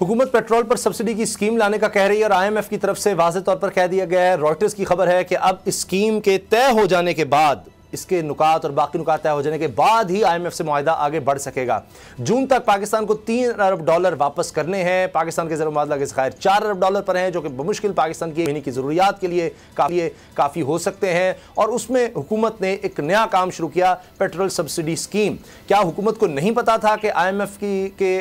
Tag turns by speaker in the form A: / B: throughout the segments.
A: हुकूमत पेट्रोल पर सब्सिडी की स्कीम लाने का कह रही है और IMF की तरफ से वाज़ेह तौर पर कह दिया गया है। रॉयटर्स की खबर है कि अब इस स्कीम के तय हो जाने के बाद, इसके नुकात और बाकी नुकात तय हो जाने के बाद ही IMF से मुआहदा आगे बढ़ सकेगा। जून तक पाकिस्तान को $3 अरब वापस करने हैं। पाकिस्तान के ज़र मुआदला के ज़खायर $4 अरब पर हैं, जो कि बमुश्किल पाकिस्तान की महीने की ज़रूरियात के लिए काफ़ी हो सकते हैं। और उसमें हुकूमत ने एक नया काम शुरू किया, पेट्रोल सब्सिडी स्कीम। क्या हुकूमत को नहीं पता था कि IMF के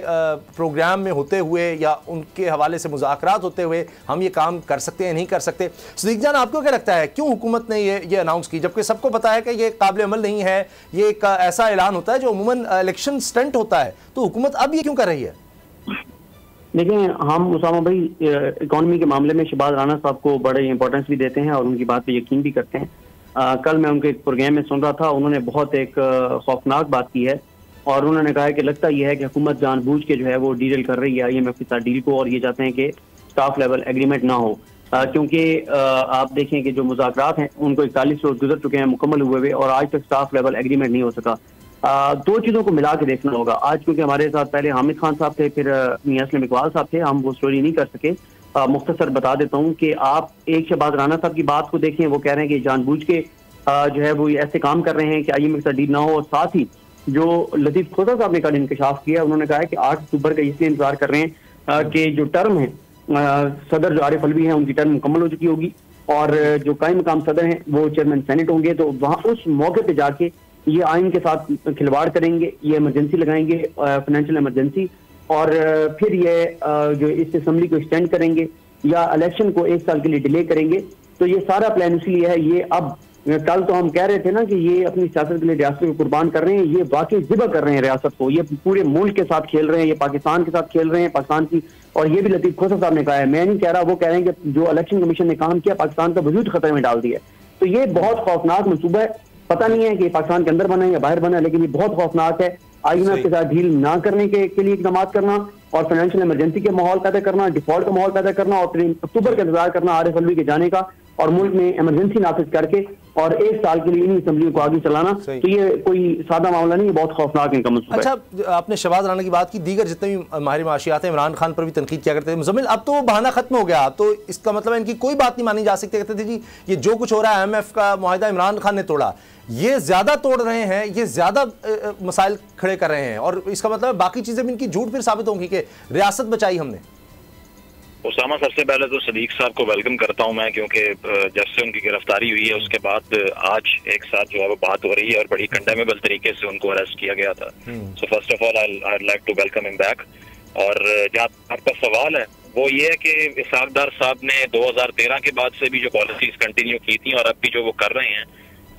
A: प्रोग्राम में होते हुए या उनके हवाले से मुज़ाकरात होते हुए हम ये काम कर सकते हैं, नहीं कर सकते? सदीक जान, आपको क्या लगता है क्यों हुकूमत ने ये अनाउंस की, जबकि सबको पता है कि ये काबिल अमल नहीं है? ये एक ऐसा ऐलान होता है जो अमूमन इलेक्शन स्टंट होता है, तो हुकूमत अब ये क्यों कर रही है?
B: देखिए, हम उसामा भाई इकोनॉमी के मामले में शहबाज राना साहब को बड़े इंपॉर्टेंस भी देते हैं और उनकी बात पे यकीन भी करते हैं। कल मैं उनके एक प्रोग्राम में सुन रहा था, उन्होंने बहुत एक खौफनाक बात की है और उन्होंने कहा है कि लगता यह है कि हुकूमत जानबूझ के जो है वो डील कर रही है IMF के साथ डील को, और ये चाहते हैं कि स्टाफ लेवल एग्रीमेंट ना हो। क्योंकि आप देखें कि जो मुज़ाकरात हैं उनको 41 रोज गुजर चुके हैं मुकम्मल हुए हुए, और आज तक स्टाफ लेवल एग्रीमेंट नहीं हो सका। दो चीज़ों को मिला के देखना होगा। आज क्योंकि हमारे साथ पहले हामिद खान साहब थे, फिर मियां असलम इकबाल साहब थे, हम वो स्टोरी नहीं कर सके। मुख्तसर बता देता हूँ कि आप एक शहबाज राना साहब की बात को देखें, वो कह रहे हैं कि जानबूझ के जो है वो ऐसे काम कर रहे हैं कि IMF का डील ना हो। और साथ ही जो लतीफ खोसा साहब ने कल इंकशाफ किया, उन्होंने कहा है कि 8 अक्टूबर का इसलिए इंतजार कर रहे हैं कि जो टर्म है सदर जो आरिफ अलवी हैं उनकी टर्म मुकम्मल हो चुकी होगी और जो कायम मकाम सदर हैं वो चेयरमैन सेनेट होंगे, तो वहाँ उस मौके पे जाके ये आइन के साथ खिलवाड़ करेंगे, ये इमरजेंसी लगाएंगे, फाइनेंशियल इमरजेंसी, और फिर ये जो इस असम्बली को एक्सटेंड करेंगे या इलेक्शन को 1 साल के लिए डिले करेंगे। तो ये सारा प्लान इसलिए है। ये अब कल तो हम कह रहे थे ना कि ये अपनी सियासत के लिए रियासत को कुर्बान कर रहे हैं, ये वाकई ज़िबा कर रहे हैं रियासत को, ये पूरे मुल्क के साथ खेल रहे हैं, ये पाकिस्तान के साथ खेल रहे हैं, पाकिस्तान की। और ये भी लतीफ खोसा साहब ने कहा है, मैं नहीं कह रहा, वो कह रहे हैं कि जो इलेक्शन कमीशन ने काम किया पाकिस्तान का वजूद खतरे में डाल दिया। तो ये बहुत खौफनाक मनसूबा है। पता नहीं है कि पाकिस्तान के अंदर बना है या बाहर बना है, लेकिन ये बहुत खौफनाक है। IMF के साथ डील ना करने के लिए इकदाम करना और फाइनेंशियल इमरजेंसी के माहौल पैदा करना, डिफॉल्ट का माहौल पैदा करना और 3 अक्टूबर का इंतजार करना आरिफ अलवी के जाने का, और मुल्क में इमरजेंसी नाफिज करके और 1 साल के लिए इन असम्बलियों को आगे चलाना। तो ये कोई सादा मामला नहीं है, बहुत खौफनाक इनका मंसूबा।
A: अच्छा, आपने शहबाज राना की बात की, दीगर जितने भी माहिर माशियात हैं इमरान खान पर भी तनकीद किया करते थे। मुजम्मिल, अब तो वो बहाना खत्म हो गया, तो इसका मतलब इनकी कोई बात नहीं मानी जा सकती। कहते थे जी ये जो कुछ हो रहा है IMF का मुआहदा इमरान खान ने तोड़ा, ये ज्यादा तोड़ रहे हैं, ये ज्यादा मसाइल खड़े कर रहे हैं, और इसका मतलब बाकी चीजें भी इनकी झूठ फिर साबित होंगी कि रियासत बचाई हमने।
C: उसामा, सबसे पहले तो सदीक साहब को वेलकम करता हूं मैं, क्योंकि जब से उनकी गिरफ्तारी हुई है उसके बाद आज एक साथ जो है वो बात हो रही है और बड़ी कंडेमेबल तरीके से उनको अरेस्ट किया गया था। So first of all I like to welcome him back. और जहाँ आपका सवाल है वो ये है कि इसहाक डार साहब ने 2013 के बाद से भी जो पॉलिसीज कंटिन्यू की थी और अब भी जो वो कर रहे हैं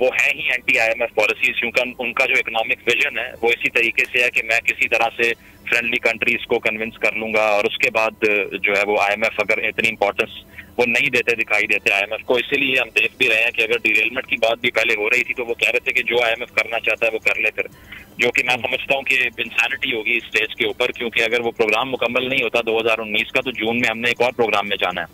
C: वो है ही एंटी IMF पॉलिसीज, क्योंकि उनका जो इकोनॉमिक विजन है वो इसी तरीके से है कि मैं किसी तरह से फ्रेंडली कंट्रीज को कन्विंस कर लूंगा, और उसके बाद जो है वो IMF अगर इतनी इंपॉर्टेंस वो नहीं दिखाई देते IMF को। इसीलिए हम देख भी रहे हैं कि अगर डिरेलमेंट की बात भी पहले हो रही थी तो वो कह रहे थे कि जो IMF करना चाहता है वो कर ले फिर, जो कि मैं समझता हूँ कि इंसानिटी होगी इस स्टेज के ऊपर, क्योंकि अगर वो प्रोग्राम मुकम्मल नहीं होता 2019 का, तो जून में हमने एक और प्रोग्राम में जाना है।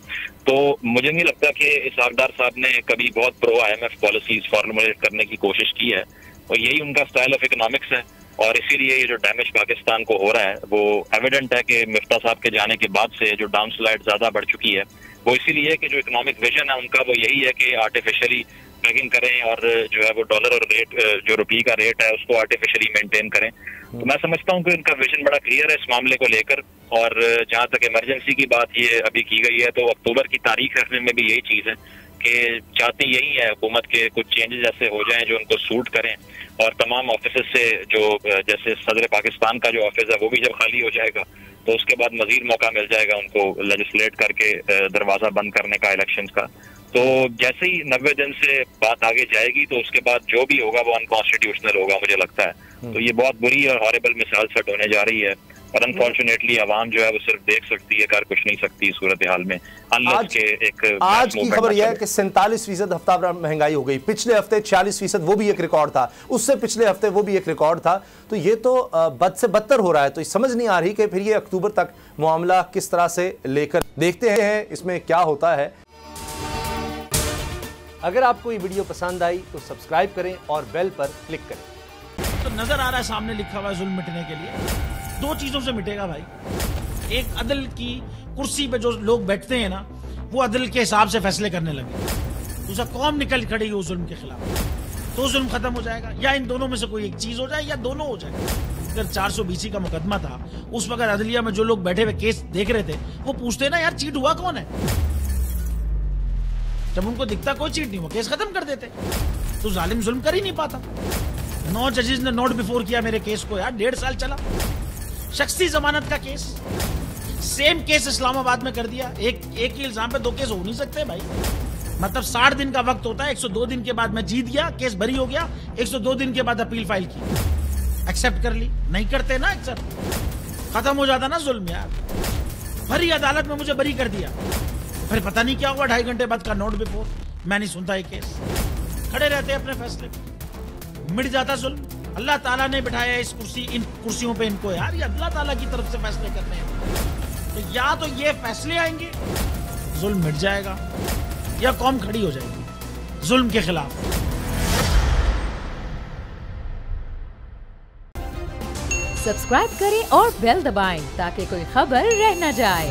C: तो मुझे नहीं लगता कि इसहाक डार साहब ने कभी बहुत प्रो IMF पॉलिसीज फॉर्मुलेट करने की कोशिश की है, और यही उनका स्टाइल ऑफ इकोनॉमिक्स है। और इसीलिए ये जो डैमेज पाकिस्तान को हो रहा है वो एविडेंट है कि मिफ्ता साहब के जाने के बाद से जो डाउन स्लाइड ज्यादा बढ़ चुकी है, वो इसीलिए कि जो इकोनॉमिक विजन है उनका वो यही है कि आर्टिफिशियली पैकिंग करें और जो है वो डॉलर और रेट जो रुपये का रेट है उसको आर्टिफिशियली मेंटेन करें। तो मैं समझता हूँ कि उनका विजन बड़ा क्लियर है इस मामले को लेकर। और जहाँ तक इमरजेंसी की बात ये अभी की गई है, तो अक्टूबर की तारीख रखने में भी यही चीज है कि चाहते यही है हुकूमत के कुछ चेंजेस ऐसे हो जाएं जो उनको सूट करें, और तमाम ऑफिस से जो जैसे सदर पाकिस्तान का जो ऑफिस है वो भी जब खाली हो जाएगा तो उसके बाद मजीद मौका मिल जाएगा उनको लेजिस्लेट करके दरवाजा बंद करने का इलेक्शंस का। तो जैसे ही 90 दिन से बात आगे जाएगी तो उसके बाद जो भी होगा वो अनकॉन्स्टिट्यूशनल होगा, मुझे लगता है। तो ये बहुत बुरी और हॉरेबल मिसाल सेट होने जा रही है, और अनफॉर्चुनेटली आवाम जो है वो सिर्फ देख सकती है, कर कुछ नहीं सकती सूरत हाल में।
A: आज की खबर यह है कि 47% हफ्ता महंगाई हो गई, पिछले हफ्ते 46%, वो भी एक रिकॉर्ड था, उससे पिछले हफ्ते वो भी एक रिकॉर्ड था। तो ये तो बद से बदतर हो रहा है। तो समझ नहीं आ रही कि फिर ये अक्टूबर तक मामला किस तरह से लेकर, देखते हैं इसमें क्या होता है। अगर आपको ये वीडियो पसंद आई तो सब्सक्राइब करें और बेल पर क्लिक करें।
D: तो नजर आ रहा है सामने लिखा हुआ है जुल्म मिटने के लिए, 2 चीजों से मिटेगा भाई। एक अदल की कुर्सी पे जो लोग बैठते हैं ना, वो अदल के हिसाब से फैसले करने लगे, दूसरा कौम निकल खड़ी उस जुल्म के खिलाफ, तो जुल्म खत्म हो जाएगा। या इन दोनों में से कोई एक चीज हो जाए या दोनों हो जाए। अगर 420 का मुकदमा था, उस वक्त अदलिया में जो लोग बैठे हुए केस देख रहे थे, वो पूछते ना यार चीट हुआ कौन है। जब उनको दिखता कोई चीट नहीं हुआ, केस खत्म कर देते। तो जालिम जुल्म कर ही नहीं पाता। 9 जजेस ने नोट बिफोर किया मेरे केस को यार, 1.5 साल चला। शख्सी जमानत का केस, सेम केस इस्लामाबाद में कर दिया। एक ही इल्जाम पे 2 केस हो नहीं सकते भाई। मतलब 60 दिन का वक्त होता है, 102 दिन के बाद मैं जीत गया, केस भरी हो गया, 102 दिन के बाद अपील फाइल की, एक्सेप्ट कर ली। नहीं करते ना एक्सेप्ट, खत्म हो जाता ना जुल्म यार। भरी अदालत में मुझे बरी कर दिया, फिर पता नहीं क्या हुआ, 2.5 घंटे बाद का नोट बिफोर, मैं नहीं सुनता ये केस। खड़े रहते अपने फैसले पे, मिट जाता जुल्म। अल्लाह ताला ने बिठाया इन कुर्सियों पे इनको यार, ये अल्लाह ताला की तरफ से फैसले करने हैं। तो या तो ये फैसले आएंगे, जुल्म मिट जाएगा, या कौम खड़ी हो जाएगी जुल्म के खिलाफ।
E: सब्सक्राइब करें और बेल दबाएं ताकि कोई खबर रह न जाए।